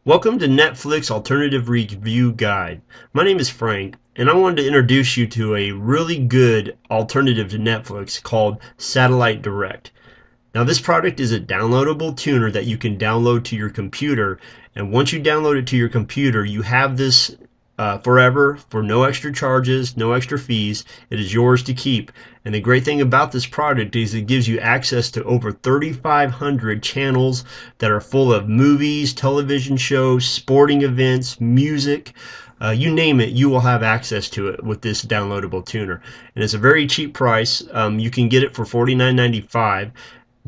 Welcome to Netflix Alternative Review Guide. My name is Frank, and I wanted to introduce you to a really good alternative to Netflix called Satellite Direct. Now, this product is a downloadable tuner that you can download to your computer, and once you download it to your computer, you have this forever for no extra charges, no extra fees. It is yours to keep. And the great thing about this product is it gives you access to over 3,500 channels that are full of movies, television shows, sporting events, music. You name it, you will have access to it with this downloadable tuner. And it's a very cheap price. You can get it for $49.95.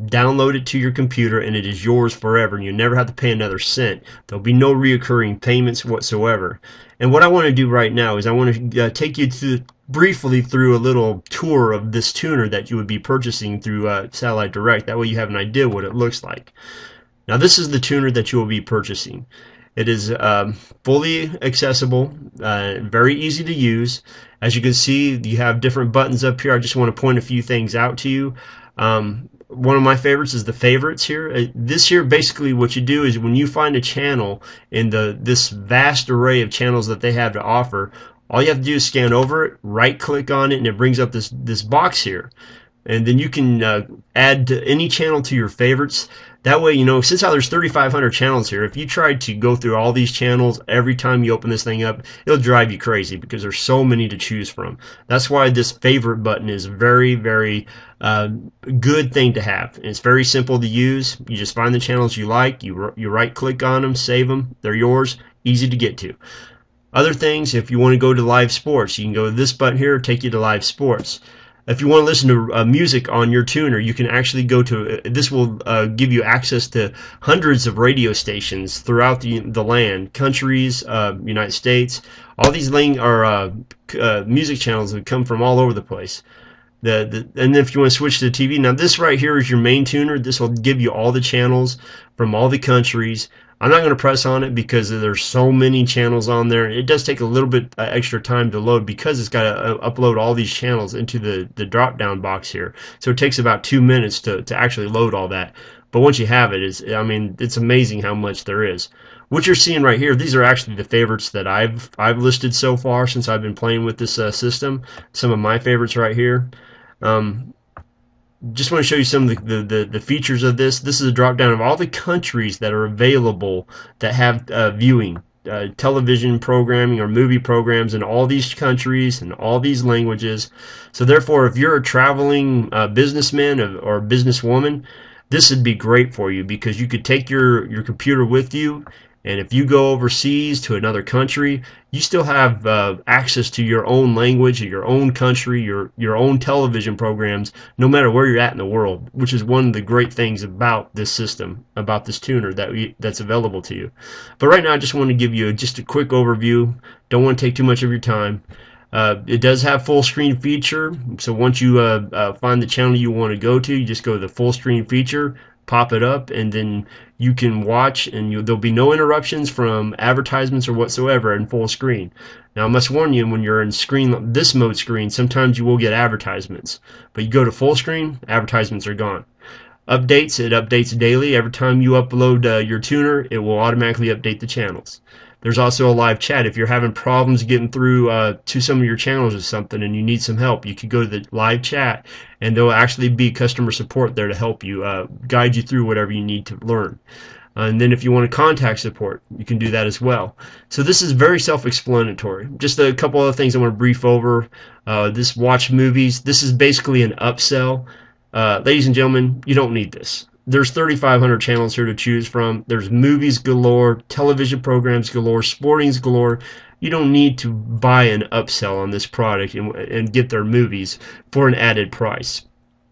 Download it to your computer and it is yours forever, and you never have to pay another cent. There'll be no reoccurring payments whatsoever. And what I want to do right now is I want to take you briefly through a little tour of this tuner that you would be purchasing through Satellite Direct. That way you have an idea what it looks like. Now, this is the tuner that you will be purchasing. It is fully accessible, very easy to use. As you can see, you have different buttons up here. I just want to point a few things out to you. One of my favorites is the favorites here. This here, basically what you do is when you find a channel in this vast array of channels that they have to offer, all you have to do is scan over it, right click on it, and it brings up this box here. And then you can add any channel to your favorites. That way, since how there's 3,500 channels here, if you tried to go through all these channels every time you open this thing up, it'll drive you crazy because there's so many to choose from. That's why this favorite button is very, very good thing to have. It's very simple to use. You just find the channels you like, you right click on them, save them, they're yours, easy to get to. Other things, if you want to go to live sports, you can go to this button here, take you to live sports. If you want to listen to music on your tuner, you can actually go to, this will give you access to hundreds of radio stations throughout the land, countries, United States. All these are music channels that come from all over the place. And then if you want to switch to the TV, now this right here is your main tuner. This will give you all the channels from all the countries. I'm not going to press on it because there's so many channels on there. It does take a little bit extra time to load because it's got to upload all these channels into the drop-down box here. So it takes about 2 minutes to actually load all that. But once you have it, it's amazing how much there is. What you're seeing right here, these are actually the favorites that I've listed so far since I've been playing with this system. Some of my favorites right here. Just want to show you some of the features of this. This is a drop down of all the countries that are available that have viewing, television programming or movie programs in all these countries and all these languages. So therefore, if you're a traveling businessman or businesswoman, this would be great for you because you could take your computer with you, and if you go overseas to another country, you still have access to your own language, your own country, your own television programs, no matter where you're at in the world, which is one of the great things about this system, about this tuner that's available to you. But right now, I just want to give you just a quick overview. Don't want to take too much of your time. It does have full screen feature, so once you find the channel you want to go to, you just go to the full screen feature, pop it up, and then you can watch, and there'll be no interruptions from advertisements or whatsoever in full screen. Now, I must warn you, when you're in this mode screen, sometimes you will get advertisements, but you go to full screen, advertisements are gone. Updates, it updates daily. Every time you upload your tuner, it will automatically update the channels. There's also a live chat. If you're having problems getting through to some of your channels or something and you need some help, you can go to the live chat and there'll actually be customer support there to help you, guide you through whatever you need to learn. And then if you want to contact support, you can do that as well. So this is very self-explanatory. Just a couple other things I want to brief over. This watch movies. This is basically an upsell. Ladies and gentlemen, you don't need this. There's 3,500 channels here to choose from. There's movies galore, television programs galore, sportings galore. You don't need to buy an upsell on this product and get their movies for an added price.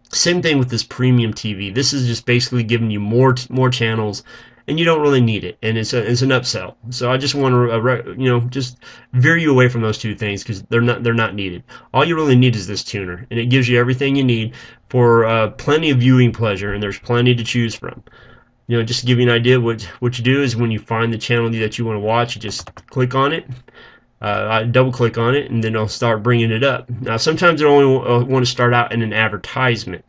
Same thing with this premium TV. This is just basically giving you more channels, and you don't really need it, and it's an upsell. So I just want to just veer you away from those two things because they're not needed. All you really need is this tuner, and it gives you everything you need for plenty of viewing pleasure, and there's plenty to choose from. Just to give you an idea, what you do is when you find the channel that you want to watch, you just click on it. I double click on it, and then I'll start bringing it up. Now, sometimes it only want to start out in an advertisement,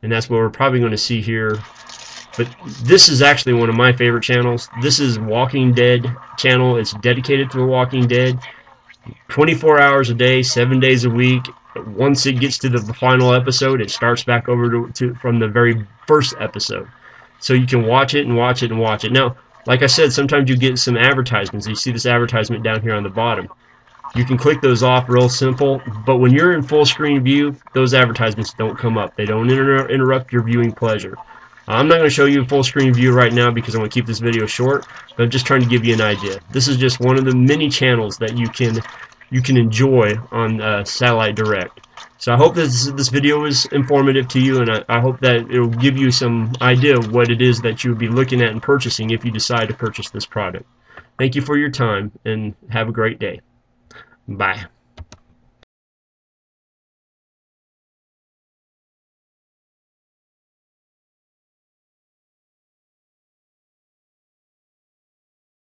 and that's what we're probably going to see here But this is actually one of my favorite channels. This is Walking Dead channel. It's dedicated to The Walking Dead. 24 hours a day, 7 days a week. Once it gets to the final episode, it starts back over from the very first episode. So you can watch it and watch it and watch it. Now, like I said, sometimes you get some advertisements. You see this advertisement down here on the bottom. You can click those off real simple, but when you're in full screen view, those advertisements don't come up. They don't interrupt your viewing pleasure. I'm not going to show you a full screen view right now because I'm going to keep this video short, but I'm just trying to give you an idea. This is just one of the many channels that you can enjoy on Satellite Direct. So I hope this video was informative to you, and I hope that it will give you some idea of what it is that you would be looking at and purchasing if you decide to purchase this product. Thank you for your time, and have a great day. Bye.